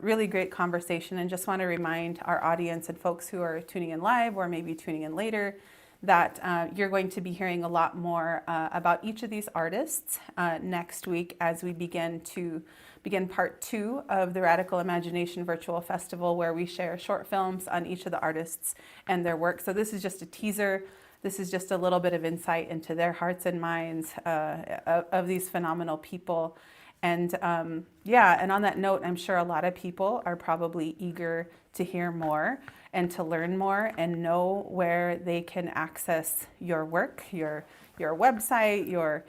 Really great conversation, and just want to remind our audience and folks who are tuning in live or maybe tuning in later that you're going to be hearing a lot more about each of these artists next week as we begin part 2 of the Radical Imagination Virtual Festival, where we share short films on each of the artists and their work. So this is just a teaser. This is just a little bit of insight into their hearts and minds of these phenomenal people. And and on that note, I'm sure a lot of people are probably eager to hear more and to learn more and know where they can access your work, your website,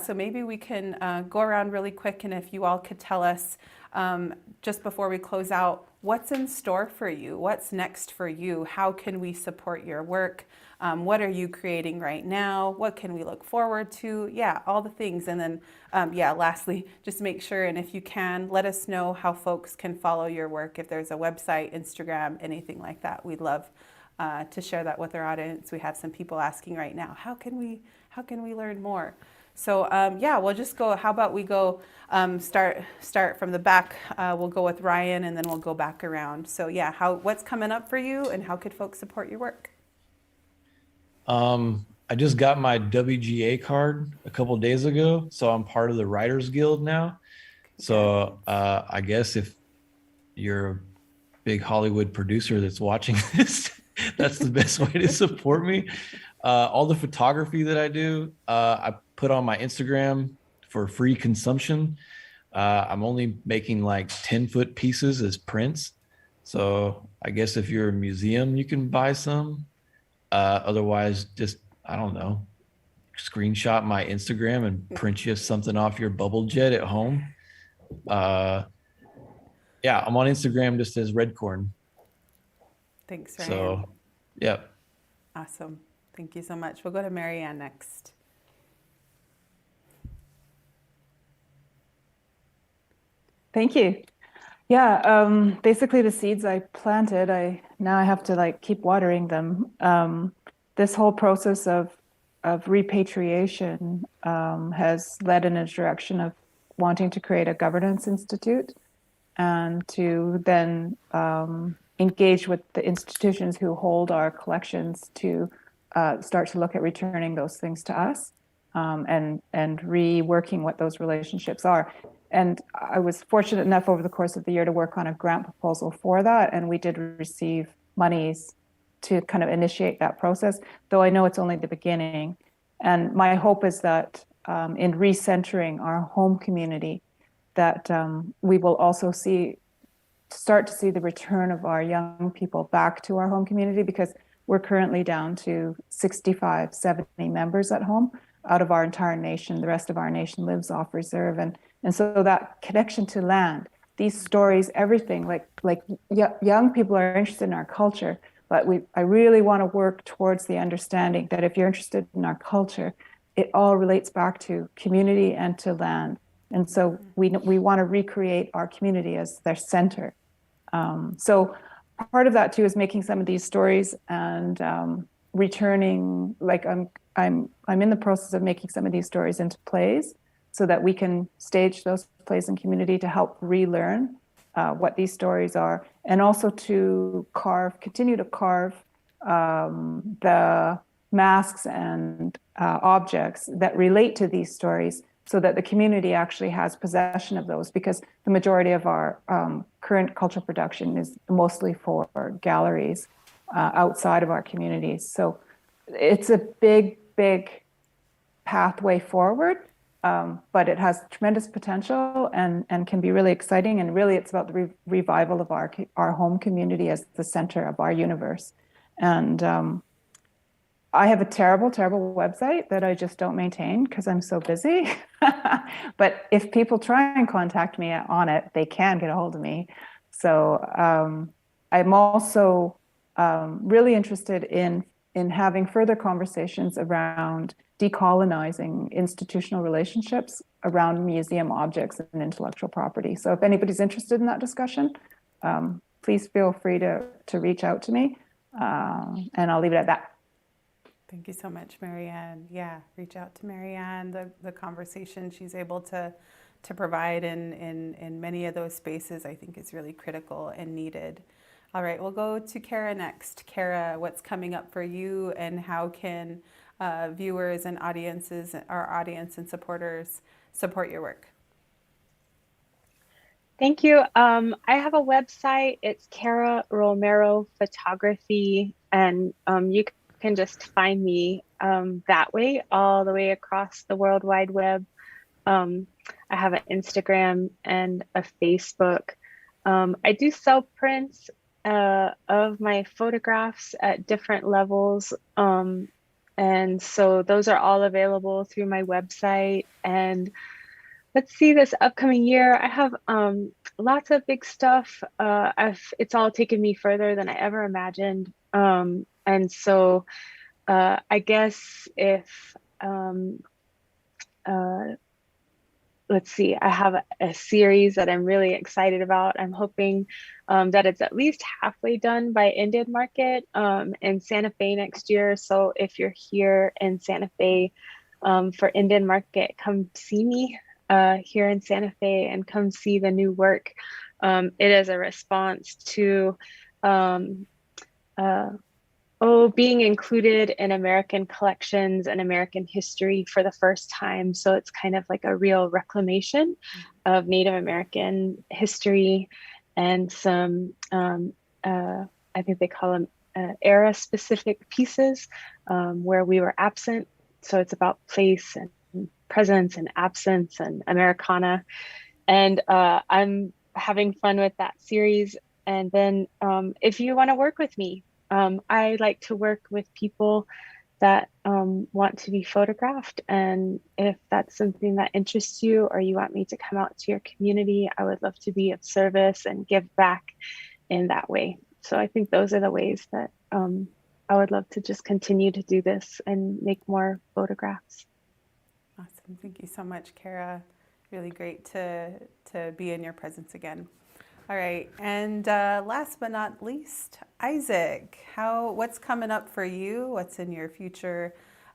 so maybe we can go around really quick, and if you all could tell us just before we close out, what's in store for you? What's next for you? How can we support your work? What are you creating right now? What can we look forward to? Yeah, all the things. And then, lastly, just make sure, and if you can, let us know how folks can follow your work. If there's a website, Instagram, anything like that, we'd love to share that with our audience. We have some people asking right now, how can we learn more? So we'll just go. How about we go start from the back? We'll go with Ryan, and then we'll go back around. So what's coming up for you, and how could folks support your work? I just got my WGA card a couple days ago, so I'm part of the Writers Guild now. So I guess if you're a big Hollywood producer that's watching this, that's the best way to support me. All the photography that I do, I put on my Instagram for free consumption. I'm only making like 10-foot pieces as prints. So I guess if you're a museum, you can buy some. Otherwise, just, I don't know, screenshot my Instagram and print you something off your bubble jet at home. I'm on Instagram just as Redcorn. Thanks, Ryan. So, yeah. Awesome. Thank you so much. We'll go to Marianne next. Thank you. Basically the seeds I planted, I have to keep watering them. This whole process of repatriation has led in a direction of wanting to create a governance institute and to then engage with the institutions who hold our collections to start to look at returning those things to us and reworking what those relationships are. And I was fortunate enough over the course of the year to work on a grant proposal for that. And we did receive monies to kind of initiate that process, though I know it's only the beginning. And my hope is that in recentering our home community, that we will also start to see the return of our young people back to our home community, because we're currently down to 65, 70 members at home out of our entire nation. The rest of our nation lives off reserve. And so that connection to land, these stories, everything, like young people are interested in our culture, but I really want to work towards the understanding that if you're interested in our culture, it all relates back to community and to land. And so we want to recreate our community as their center. So part of that too is making some of these stories and returning, I'm in the process of making some of these stories into plays so that we can stage those plays in community to help relearn what these stories are, and also to continue to carve the masks and objects that relate to these stories so that the community actually has possession of those, because the majority of our current cultural production is mostly for galleries outside of our communities. So it's a big pathway forward, but it has tremendous potential and can be really exciting. And really, it's about the revival of our home community as the center of our universe. And I have a terrible website that I just don't maintain because I'm so busy. But if people try and contact me on it, they can get a hold of me. So I'm also really interested in having further conversations around decolonizing institutional relationships around museum objects and intellectual property. So if anybody's interested in that discussion, please feel free to reach out to me, and I'll leave it at that. Thank you so much, Marianne. Yeah, reach out to Marianne. The conversation she's able to to provide in many of those spaces, I think is really critical and needed. All right, we'll go to Kara next. Kara, what's coming up for you, and how can viewers and audiences, our audience and supporters, support your work? Thank you. I have a website. It's Kara Romero Photography, and you can just find me that way, all the way across the World Wide Web. I have an Instagram and a Facebook. I do sell prints of my photographs at different levels. And so those are all available through my website. And let's see, this upcoming year, I have lots of big stuff. It's all taken me further than I ever imagined. And so I guess if let's see, I have a series that I'm really excited about. I'm hoping that it's at least halfway done by Indian Market in Santa Fe next year. So if you're here in Santa Fe for Indian Market, come see me here in Santa Fe and come see the new work. It is a response to being included in American collections and American history for the first time. So it's kind of like a real reclamation of Native American history and some, I think they call them era specific pieces where we were absent. So it's about place and presence and absence and Americana. And I'm having fun with that series. And then if you want to work with me, I like to work with people that want to be photographed. And if that's something that interests you, or you want me to come out to your community, I would love to be of service and give back in that way. So I think those are the ways that I would love to just continue to do this and make more photographs. Awesome. Thank you so much, Kara. Really great to be in your presence again. All right, and last but not least, Isaac, what's coming up for you? What's in your future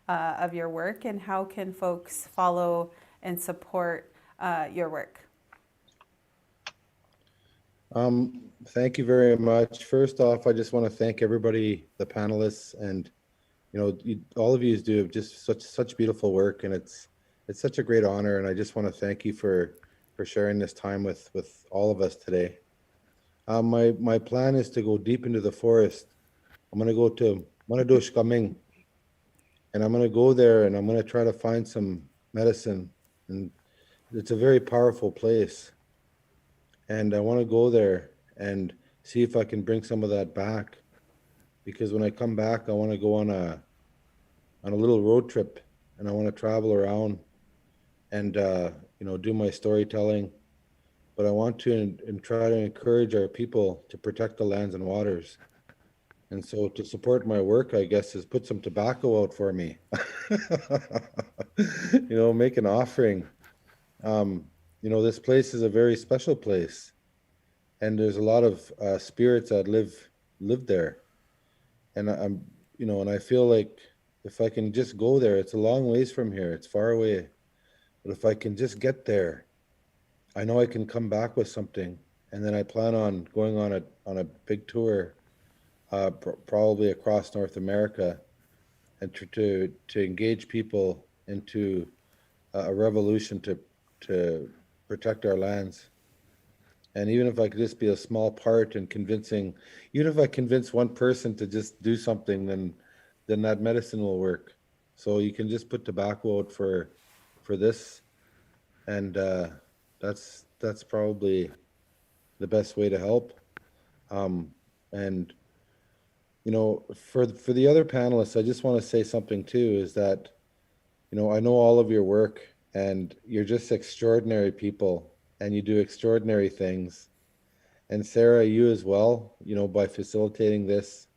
of your work, and how can folks follow and support your work? Thank you very much. First off, I just want to thank everybody, the panelists, and all of you do just such beautiful work, and it's such a great honor. And I just want to thank you for sharing this time with all of us today. My plan is to go deep into the forest. I'm going to go to Manadosh Kaming, and I'm going to go there and I'm going to try to find some medicine. And it's a very powerful place. And I want to go there and see if I can bring some of that back. Because when I come back, I want to go on a little road trip, and I want to travel around and do my storytelling. But I want to and try to encourage our people to protect the lands and waters. And so to support my work, I guess, is put some tobacco out for me. Make an offering. This place is a very special place. And there's a lot of spirits that live there. And and I feel like if I can just go there, it's a long ways from here. It's far away. But if I can just get there, I know I can come back with something. And then I plan on going on a big tour, probably across North America, and to engage people into a revolution to protect our lands. And even if I could just be a small part in convincing, even if I convince one person to just do something, then that medicine will work. So you can just put tobacco out for this, and that's probably the best way to help. And for the other panelists, I just want to say something too, is that I know all of your work, and you're just extraordinary people, and you do extraordinary things. And Sarah, you as well, by facilitating this,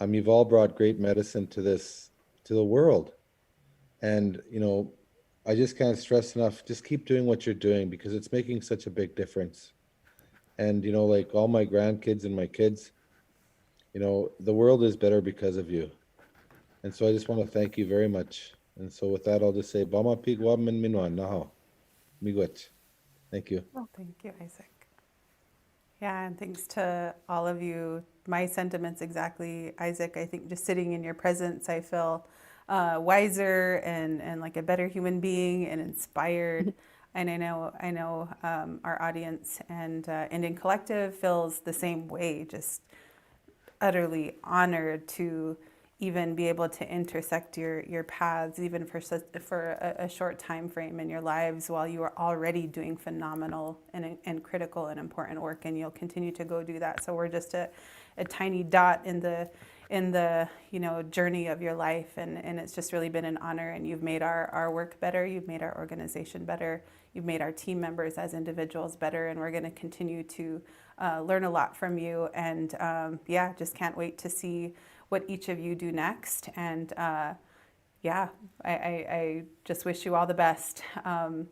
you've all brought great medicine to the world. And I just can't stress enough, just keep doing what you're doing, because it's making such a big difference. And like all my grandkids and my kids, the world is better because of you. And so I just want to thank you very much. And so with that, I'll just say, Bama pig wam min minwan naho. Miigwech. Thank you. Well, thank you, Isaac. Yeah, and thanks to all of you. My sentiments exactly, Isaac. I think just sitting in your presence, I feel wiser and like a better human being and inspired. And I know our audience and Indian Collective feels the same way, just utterly honored to even be able to intersect your paths, even for a short time frame in your lives, while you are already doing phenomenal and critical and important work, and you'll continue to go do that. So we're just a tiny dot in the journey of your life, and it's just really been an honor. And you've made our work better, you've made our organization better, you've made our team members as individuals better, and we're going to continue to learn a lot from you. And just can't wait to see what each of you do next. And I just wish you all the best. Thanks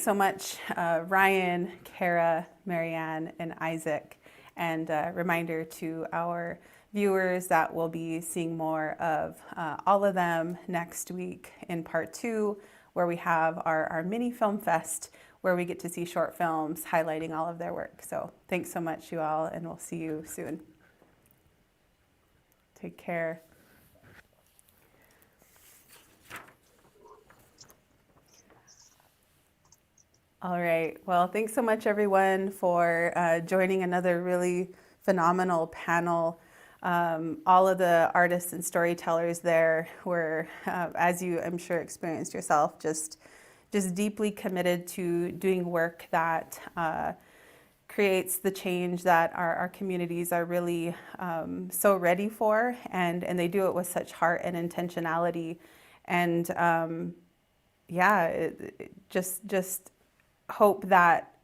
so much, Ryan, Kara, Marianne, and Isaac. And reminder to our viewers that we'll be seeing more of all of them next week in part 2, where we have our mini film fest, where we get to see short films highlighting all of their work. So thanks so much, you all, and we'll see you soon. Take care. All right. Well, thanks so much, everyone, for joining another really phenomenal panel. All of the artists and storytellers there were, as you, I'm sure, experienced yourself, just deeply committed to doing work that creates the change that our communities are really so ready for, and they do it with such heart and intentionality. And just hope that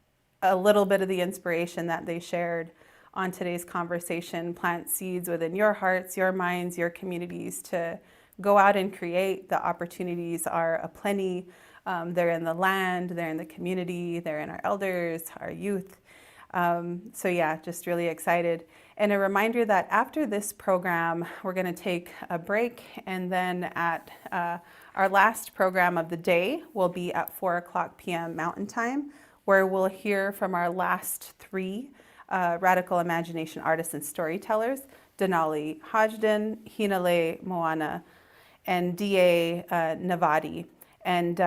a little bit of the inspiration that they shared on today's conversation plant seeds within your hearts, your minds, your communities to go out and create. The opportunities are aplenty. They're in the land, they're in the community, they're in our elders, our youth. Just really excited. And a reminder that after this program, we're going to take a break, and then at our last program of the day will be at 4:00 p.m. Mountain Time, where we'll hear from our last 3 radical imagination artists and storytellers, Denali Hajden, Hinale Moana, and D.A. Navadi. And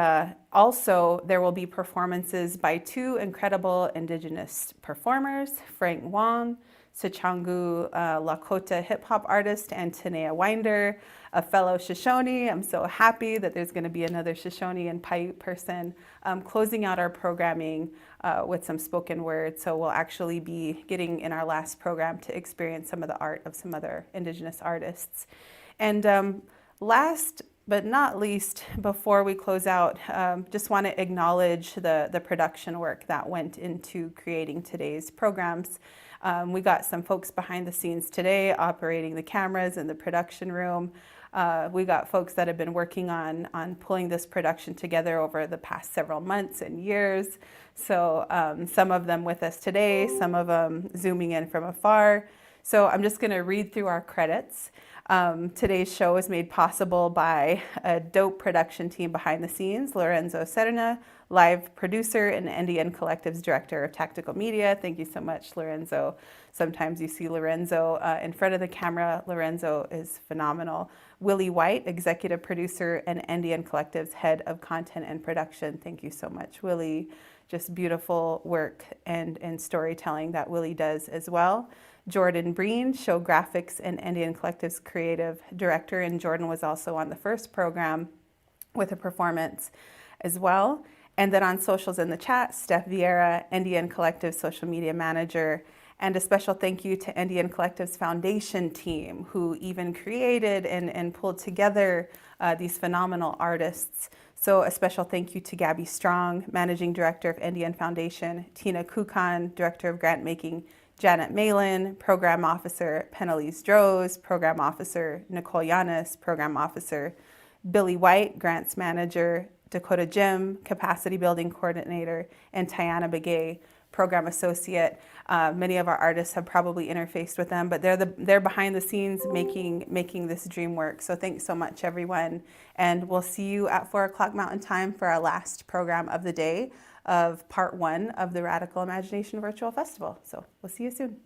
also there will be performances by 2 incredible Indigenous performers, Frank Wong, Sichangu Lakota hip hop artist, and Tanea Winder, a fellow Shoshone. I'm so happy that there's going to be another Shoshone and Paiute person closing out our programming with some spoken word. So we'll actually be getting in our last program to experience some of the art of some other Indigenous artists. And last but not least, before we close out, just want to acknowledge the production work that went into creating today's programs. We got some folks behind the scenes today operating the cameras in the production room. We got folks that have been working on pulling this production together over the past several months and years. So some of them with us today, some of them zooming in from afar. So I'm just going to read through our credits. Today's show is made possible by a dope production team behind the scenes, Lorenzo Serna, live producer and NDN Collective's director of tactical media. Thank you so much, Lorenzo. Sometimes you see Lorenzo in front of the camera. Lorenzo is phenomenal. Willie White, executive producer and NDN Collective's head of content and production. Thank you so much, Willie. Just beautiful work and storytelling that Willie does as well. Jordan Breen, show graphics and NDN Collective's creative director, and Jordan was also on the first program with a performance as well. And then on socials in the chat, Steph Vieira, NDN Collective social media manager, and a special thank you to NDN Collective's foundation team, who even created and pulled together these phenomenal artists. So a special thank you to Gabby Strong, managing director of NDN Foundation, Tina Kukan, director of grant making, Janet Malin, program officer, Penelise Droz, program officer, Nicole Yanis, program officer, Billy White, grants manager, Dakota Jim, capacity building coordinator, and Tiana Begay, program associate. Many of our artists have probably interfaced with them, but they're behind the scenes making this dream work. So thanks so much, everyone. And we'll see you at 4 o'clock Mountain Time for our last program of the day of part 1 of the Radical Imagination Virtual Festival. So we'll see you soon.